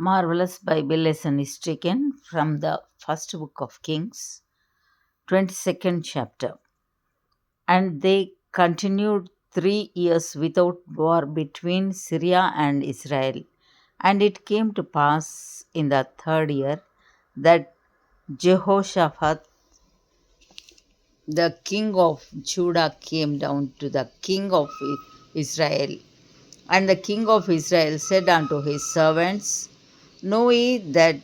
Marvelous Bible lesson is taken from the first book of Kings, 22nd chapter. And they continued 3 years without war between Syria and Israel. And it came to pass in the third year that Jehoshaphat, the king of Judah, came down to the king of Israel. And the king of Israel said unto his servants, Know ye that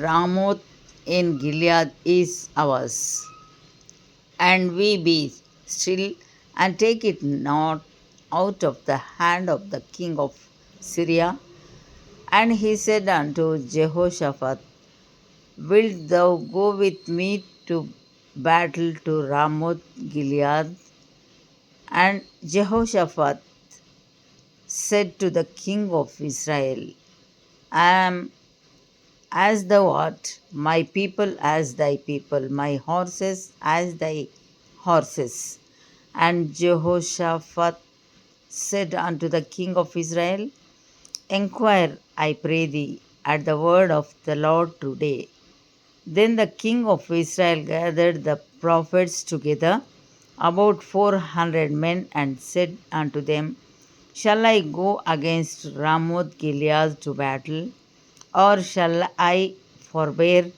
Ramoth in Gilead is ours, and we be still, and take it not out of the hand of the king of Syria. And he said unto Jehoshaphat, Wilt thou go with me to battle to Ramoth Gilead? And Jehoshaphat said to the king of Israel, I am as thou art, my people as thy people, my horses as thy horses. And Jehoshaphat said unto the king of Israel, Enquire, I pray thee, at the word of the Lord today. Then the king of Israel gathered the prophets together, about 400 men, and said unto them, Shall I go against Ramoth Gilead to battle, or shall I forbear?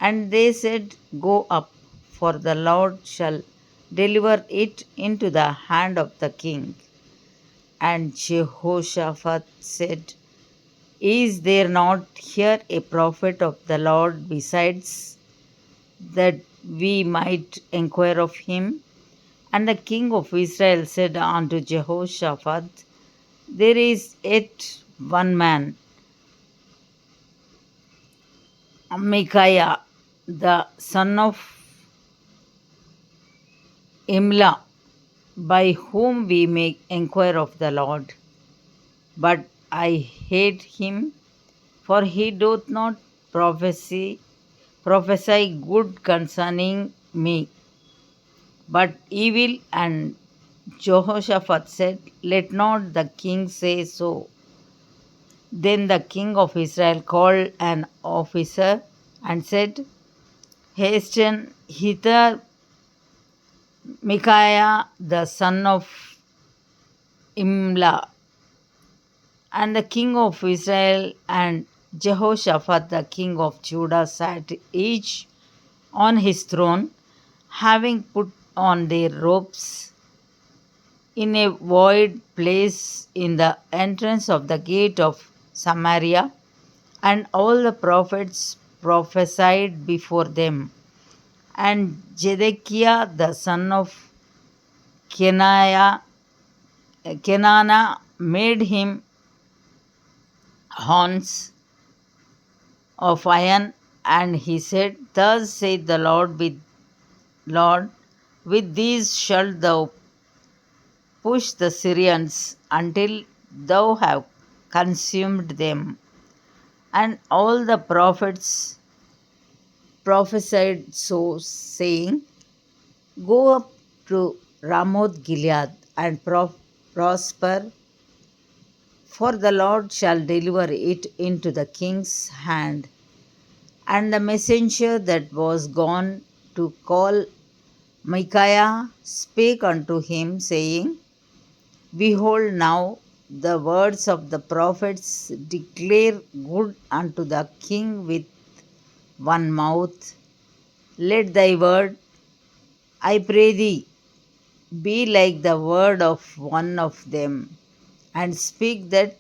And they said, Go up, for the Lord shall deliver it into the hand of the king. And Jehoshaphat said, Is there not here a prophet of the Lord besides, that we might inquire of him? And the king of Israel said unto Jehoshaphat, There is yet one man, Micaiah, the son of Imlah, by whom we may inquire of the Lord. But I hate him, for he doth not prophesy good concerning me, but evil. And Jehoshaphat said, Let not the king say so. Then the king of Israel called an officer and said, Hasten hither Micaiah the son of Imlah. And the king of Israel and Jehoshaphat the king of Judah sat each on his throne, having put on their robes, in a void place in the entrance of the gate of Samaria. And all the prophets prophesied before them. And Zedekiah the son of Kenana made him horns of iron, and he said, Thus saith the Lord, with these shalt thou push the Syrians until thou have consumed them. And all the prophets prophesied so, saying, Go up to Ramoth Gilead and prosper, for the Lord shall deliver it into the king's hand. And the messenger that was gone to call Micaiah spake unto him, saying, Behold, now the words of the prophets declare good unto the king with one mouth. Let thy word, I pray thee, be like the word of one of them, and speak that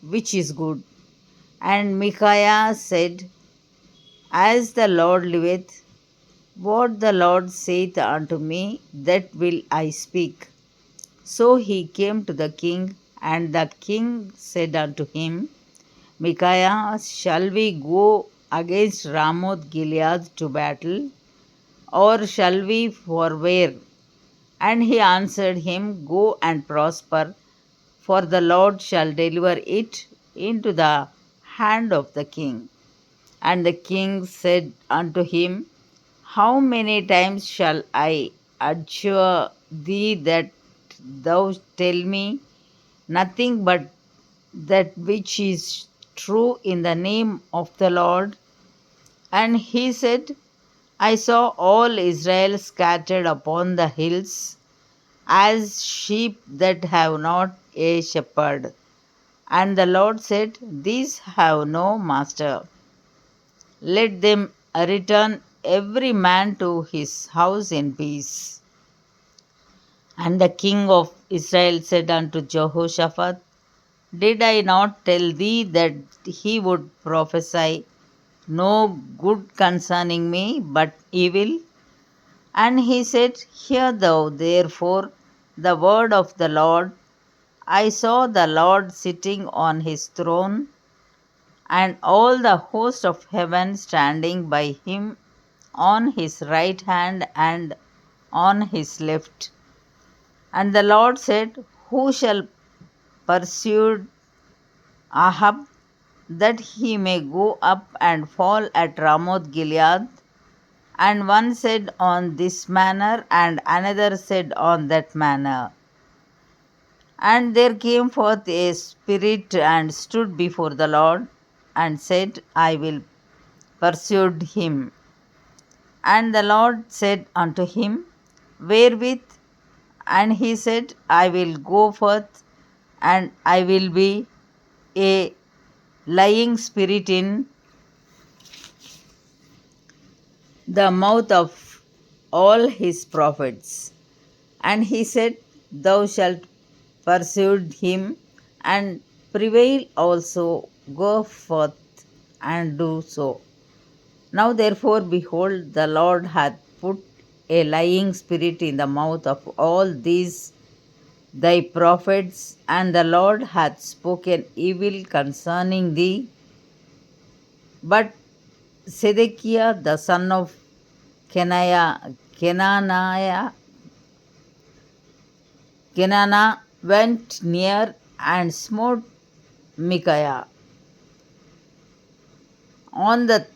which is good. And Micaiah said, As the Lord liveth, what the Lord saith unto me, that will I speak. So he came to the king, and the king said unto him, Micaiah, shall we go against Ramoth Gilead to battle, or shall we forbear? And he answered him, Go and prosper, for the Lord shall deliver it into the hand of the king. And the king said unto him, How many times shall I adjure thee that thou tell me nothing but that which is true in the name of the Lord? And he said, I saw all Israel scattered upon the hills as sheep that have not a shepherd. And the Lord said, these have no master. Let them return every man to his house in peace. And the king of Israel said unto Jehoshaphat, did I not tell thee that he would prophesy no good concerning me, but evil? And he said, hear thou therefore the word of the Lord. I saw the Lord sitting on his throne, and all the host of heaven standing by him on his right hand and on his left. And the Lord said, who shall pursue Ahab, that he may go up and fall at Ramoth Gilead? And one said on this manner, and another said on that manner. And there came forth a spirit and stood before the Lord, and said, I will pursue him. And the Lord said unto him, wherewith? And he said, I will go forth, and I will be a lying spirit in the mouth of all his prophets. And he said, thou shalt pursue him, and prevail also, go forth and do so. Now therefore, behold, the Lord hath put a lying spirit in the mouth of all these thy prophets, and the Lord hath spoken evil concerning thee. But Zedekiah the son of Kenana went near and smote Micaiah on the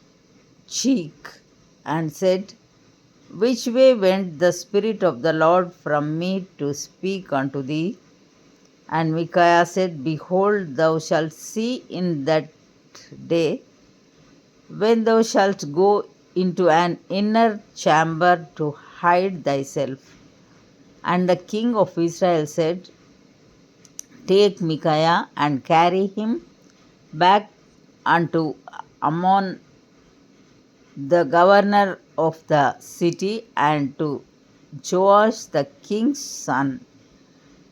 cheek, and said, which way went the Spirit of the Lord from me to speak unto thee? And Micaiah said, behold, thou shalt see in that day, when thou shalt go into an inner chamber to hide thyself. And the king of Israel said, take Micaiah and carry him back unto Ammon the governor of the city, and to Joash the king's son,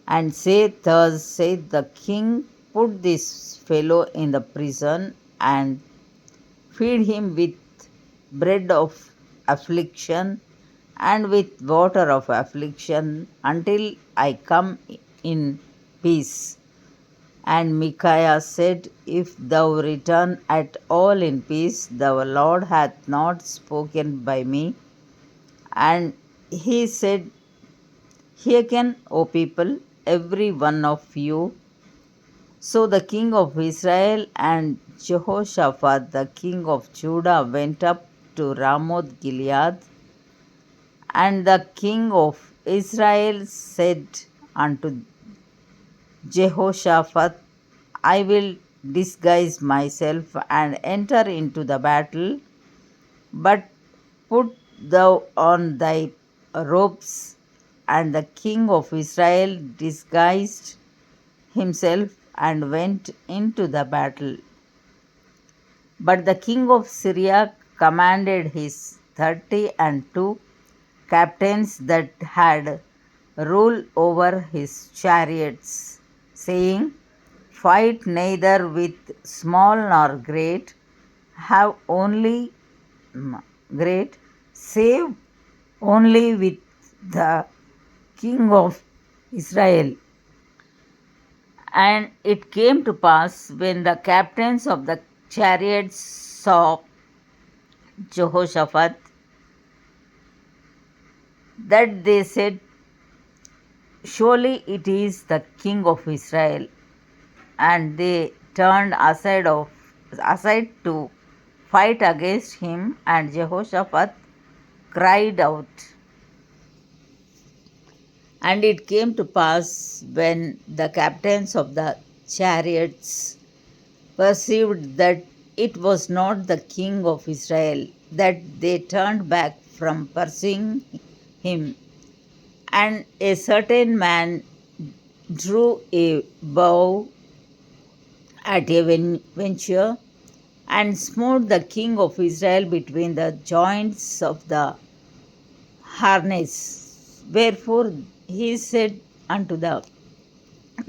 and say, thus saith the king, put this fellow in the prison, and feed him with bread of affliction and with water of affliction, until I come in peace. And Micaiah said, if thou return at all in peace, the Lord hath not spoken by me. And he said, hearken, O people, every one of you. So the king of Israel and Jehoshaphat the king of Judah went up to Ramoth Gilead. And the king of Israel said unto Jehoshaphat, I will disguise myself and enter into the battle, but put thou on thy robes. And the king of Israel disguised himself and went into the battle. But the king of Syria commanded his 32 captains that had rule over his chariots, saying, fight neither with small nor great, have only great, save only with the king of Israel. And it came to pass, when the captains of the chariots saw Jehoshaphat, that they said, surely it is the king of Israel. And they turned aside to fight against him, and Jehoshaphat cried out. And it came to pass, when the captains of the chariots perceived that it was not the king of Israel, that they turned back from pursuing him. And a certain man drew a bow at a venture and smote the king of Israel between the joints of the harness. Wherefore he said unto the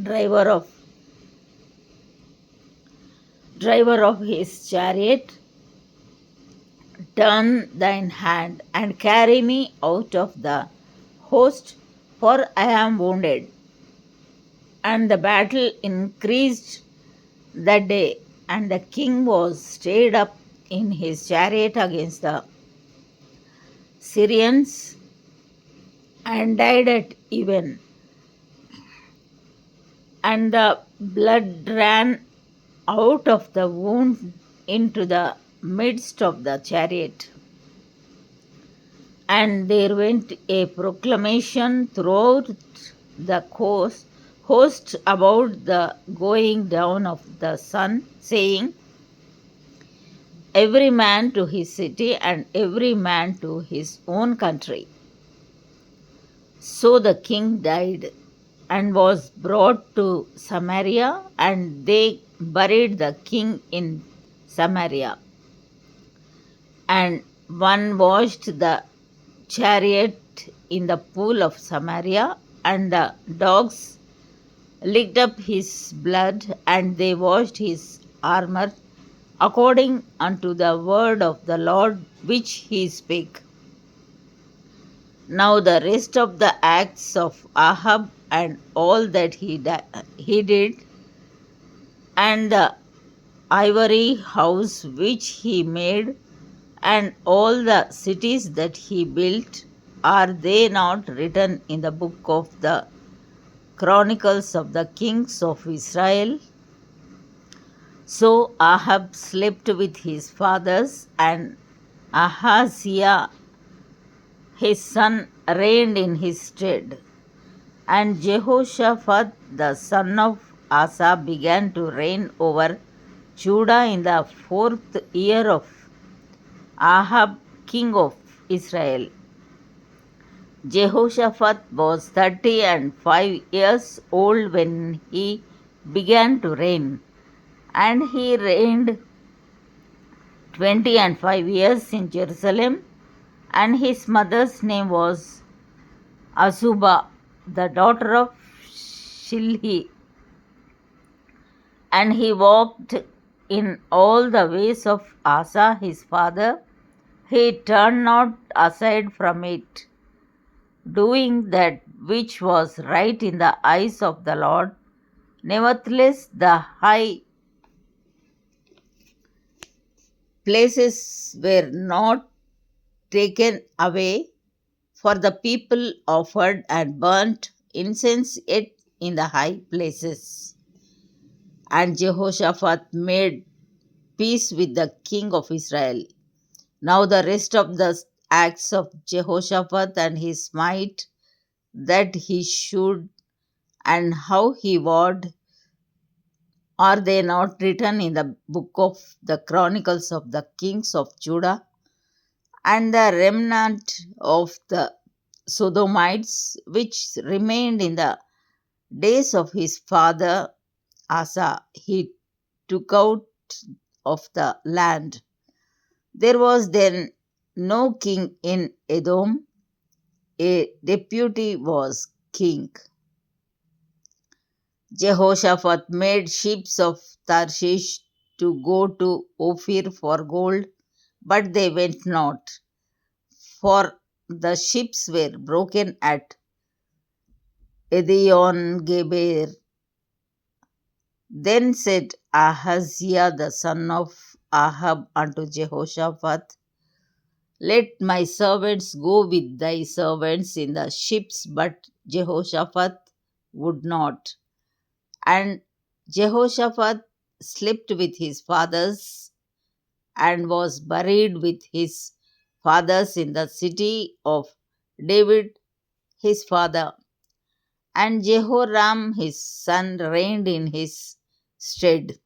driver of his chariot, turn thine hand and carry me out of the host, for I am wounded. And the battle increased that day, and the king was stayed up in his chariot against the Syrians and died at even. And the blood ran out of the wound into the midst of the chariot. And there went a proclamation throughout the host about the going down of the sun, saying, every man to his city and every man to his own country. So the king died and was brought to Samaria, and they buried the king in Samaria. And one washed the chariot in the pool of Samaria, and the dogs licked up his blood, and they washed his armor according unto the word of the Lord which he spake. Now the rest of the acts of Ahab and all that he did, and the ivory house which he made, and all the cities that he built, are they not written in the book of the Chronicles of the kings of Israel? So Ahab slept with his fathers, and Ahaziah his son reigned in his stead. And Jehoshaphat the son of Asa began to reign over Judah in the 4th year of Ahab king of Israel. Jehoshaphat was 30 and 5 years old when he began to reign, and he reigned 20 and 5 years in Jerusalem, and his mother's name was Azubah, the daughter of Shilhi. And he walked in all the ways of Asa his father. He turned not aside from it, doing that which was right in the eyes of the Lord. Nevertheless, the high places were not taken away, for the people offered and burnt incense yet in the high places. And Jehoshaphat made peace with the king of Israel. Now the rest of the acts of Jehoshaphat and his might that he should, and how he warred, are they not written in the book of the Chronicles of the kings of Judah? And the remnant of the Sodomites which remained in the days of his father Asa, he took out of the land. There was then no king in Edom, a deputy was king. Jehoshaphat made ships of Tarshish to go to Ophir for gold, but they went not, for the ships were broken at Edion Geber. Then said Ahaziah the son of Ahab unto Jehoshaphat, let my servants go with thy servants in the ships, but Jehoshaphat would not. And Jehoshaphat slept with his fathers and was buried with his fathers in the city of David his father. And Jehoram his son reigned in his stead.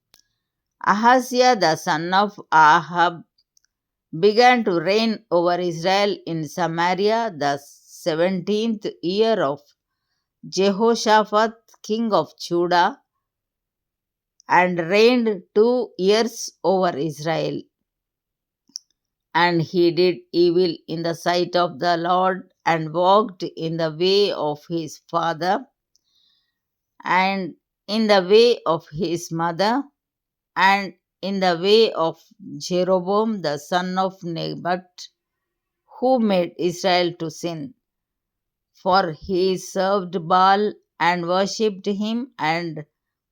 Ahaziah the son of Ahab began to reign over Israel in Samaria the 17th year of Jehoshaphat king of Judah, and reigned 2 years over Israel. And he did evil in the sight of the Lord, and walked in the way of his father, and in the way of his mother, and in the way of Jeroboam the son of Nebat, who made Israel to sin. For he served Baal and worshipped him, and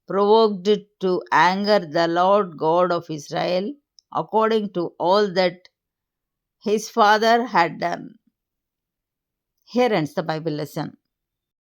provoked to anger the Lord God of Israel, according to all that his father had done. Here ends the Bible lesson.